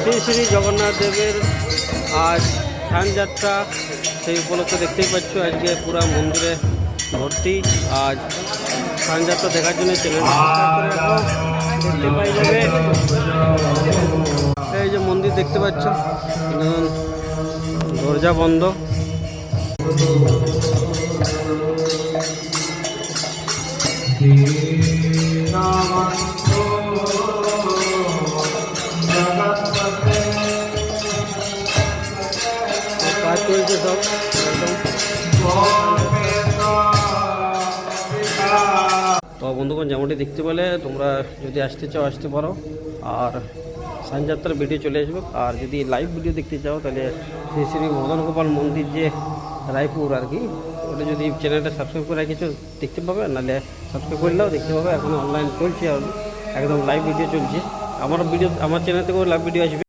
শ্রী শ্রী জগন্নাথ দেবের আজ স্নানযাত্রা, সেই উপলক্ষে দেখতেই পাচ্ছ আজকে পুরা মন্দিরে ভর্তি। আজ স্নানযাত্রা দেখার জন্য চ্যানেলটা সাবস্ক্রাইব করে রাখো, দেখতে পাই যাবে। এই যে মন্দির দেখতে পাচ্ছ, দরজা বন্ধ। কাজ চলছে সব একদম। তো বন্ধুগণ, যেমনটি দেখতে পেলে, তোমরা যদি আসতে চাও আসতে পারো, আর স্নানযাত্রার ভিডিও চলে আসবে। আর যদি লাইভ ভিডিও দেখতে চাও তাহলে শ্রী শ্রী মদন গোপাল মন্দির যে রায়পুর আর কি, ওটা যদি চ্যানেলটা সাবস্ক্রাইব করে রেখেছো দেখতে পাবে, নাহলে সাবস্ক্রাইব করলেও দেখতে পাবে। এখন অনলাইন চলছে, একদম লাইভ ভিডিও চলছে। আমার চ্যানেল থেকেও লাইভ ভিডিও আসবে।